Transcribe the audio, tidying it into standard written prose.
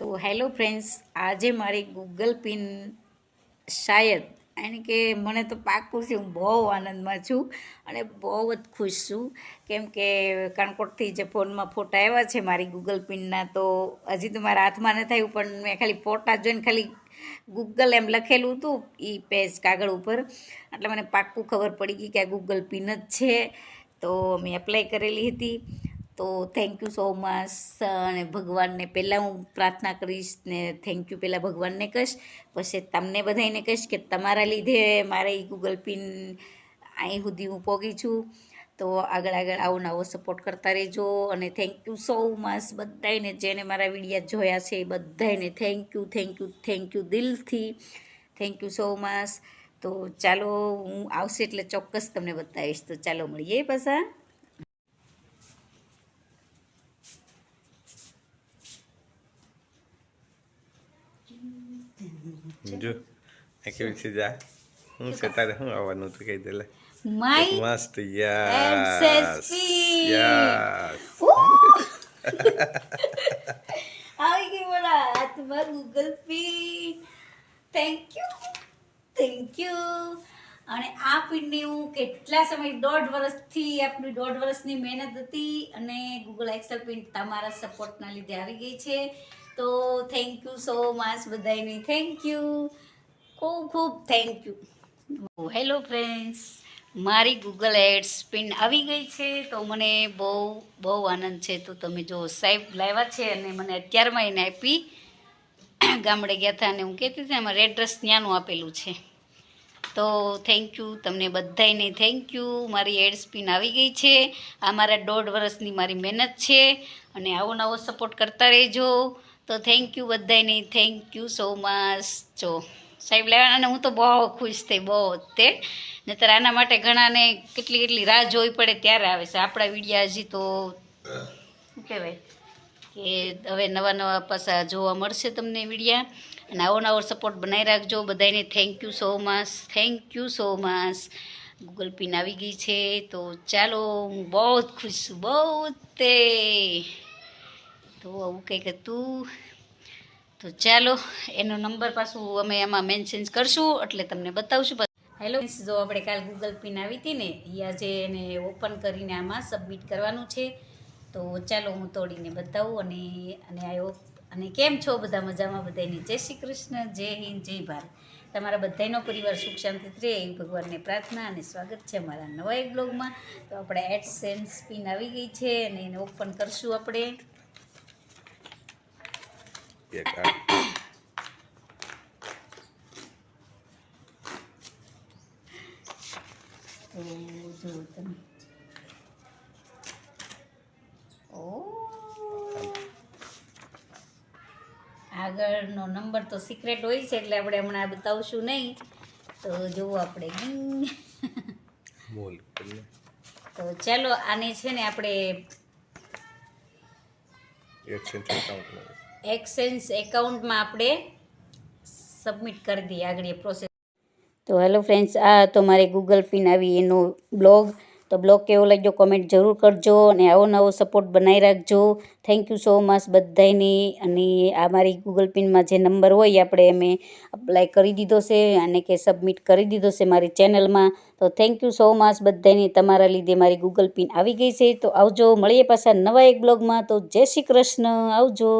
તો hello friends, આજે મારી ગૂગલ પિન શાયદ એને કે મને તો પાક્કું છે, હું બહુ આનંદમાં છું અને બહુ જ ખુશ છું. કેમ કે કાનકોટથી જે ફોનમાં ફોટા આવ્યા છે મારી ગૂગલ પિનના, તો હજી તો મારા હાથમાં નથી આવ્યું, પણ મેં ખાલી ફોટા જોઈને ખાલી ગૂગલ એમ લખેલું હતું એ પેજ કાગળ ઉપર, એટલે મને પાક્કું ખબર પડી ગઈ કે આ ગૂગલ પિન જ છે. તો મેં એપ્લાય કરેલી હતી. તો થેન્ક યુ સો મચ. અને ભગવાનને પહેલાં હું પ્રાર્થના કરીશ ને થેન્ક યુ પહેલાં ભગવાનને કહીશ, પછી તમને બધાને કહીશ કે તમારા લીધે મારે એ ગૂગલ પિન અહીં સુધી હું પહોંચી છું. તો આગળ આવો નવો સપોર્ટ કરતા રહેજો. અને થેન્ક યુ સો મચ બધાને જેને મારા વિડીયા જોયા છે, બધાને થેન્ક યુ દિલથી. Thank you so much. તો ચાલો, હું આવશે એટલે ચોક્કસ તમને બતાવીશ. તો ચાલો મળીએ પાછા. જો આ કેવી છે જા હું છે તારે શું આવવાનું તો કહી દે લે. માય મસ્ત. યસ યસ આવી ગઈ મારા હાથમાં ગૂગલ પિન. Thank you. અને આ પિનની હું કેટલા સમય 1.5 વર્ષથી આપણી 1.5 વર્ષની મહેનત હતી, અને ગૂગલ એક્સેલ પિન તમારા સપોર્ટના લીધે આવી ગઈ છે. તો થેન્ક યુ સો મચ બધાને. થેન્ક યુ, ખૂબ થેન્ક યુ. હેલો ફ્રેન્ડ્સ, મારી ગૂગલ એડ્સ પિન આવી ગઈ છે. તો મને બહુ આનંદ છે. તો તમે જો સાહેબ લાવ્યા છે અને મને અત્યારમાં એને આપી. ગામડે ગયા હતા અને હું કહેતી હતી એમાં એડ્રેસ ત્યાંનું આપેલું છે. તો થેન્ક યુ તમને બધાને. Thank you. મારી એડ્સ પિન આવી ગઈ છે. આ મારા 1.5 વર્ષની મારી મહેનત છે, અને આવો નવો સપોર્ટ કરતા રહેજો. તો થેન્ક યુ બધાને. Thank you so much. જો સાહેબ લેવાના, અને હું તો બહુ ખુશ થઈ, બહુ તે નહીંતર આના માટે ઘણાને કેટલી રાહ જોવી પડે ત્યારે આવે છે આપણા વિડીયા. હજી તો શું કહેવાય કે હવે નવા પાછા જોવા મળશે તમને વિડીયા, અને આવો સપોર્ટ બનાવી રાખજો બધાને. Thank you so much. Google pin આવી ગઈ છે. તો ચાલો, હું બહુ જ ખુશ છું, બહુ તે. તો આવું કંઈક હતું. તો ચાલો, એનો નંબર પાછું અમે એમાં મેન્શન કરશું એટલે તમને બતાવશું. હેલો, જો આપણે કાલ ગૂગલ પિન આવી હતી ને, એ આજે એને ઓપન કરીને આમાં સબમિટ કરવાનું છે. તો ચાલો હું તોડીને બતાવું. અને આવ્યો. અને કેમ છો બધા? મજામાં બધાને? જય શ્રી કૃષ્ણ, જય હિન્દ, જય ભારત. તમારા બધાનો પરિવાર સુખ શાંતિથી રહે એવી ભગવાનને પ્રાર્થના અને સ્વાગત છે અમારા નવા એક બ્લોગમાં. તો આપણે એડસેન્સ પિન આવી ગઈ છે અને એને ઓપન કરશું આપણે. તો જો તમે આગળનો નંબર તો સિક્રેટ હોય છે, એટલે આપણે હમણાં બતાવશું નહીં. તો જુઓ આપણે તો ચાલો, આને છે ને આપણે એક્સચેન્જ એકાઉન્ટમાં આપણે સબમિટ કરી દઈએ આગળ એ પ્રોસેસ. તો હેલો ફ્રેન્ડ્સ, આ તો મારે ગૂગલ પિન આવી એનો બ્લોગ. તો બ્લોગ કેવો લાગ્યો કોમેન્ટ જરૂર કરજો, અને આવો સપોર્ટ બનાવી રાખજો. થેન્ક યુ સો મચ બધાને. અને આ મારી ગૂગલ પિનમાં જે નંબર હોય આપણે મેં અપ્લાય કરી દીધો છે, અને કે સબમિટ કરી દીધો છે મારી ચેનલમાં. તો થેન્ક યુ સો મચ બધાને. તમારા લીધે મારી ગૂગલ પિન આવી ગઈ છે. તો આવજો, મળીએ પાછા નવા એક બ્લોગમાં. તો જય શ્રી કૃષ્ણ, આવજો.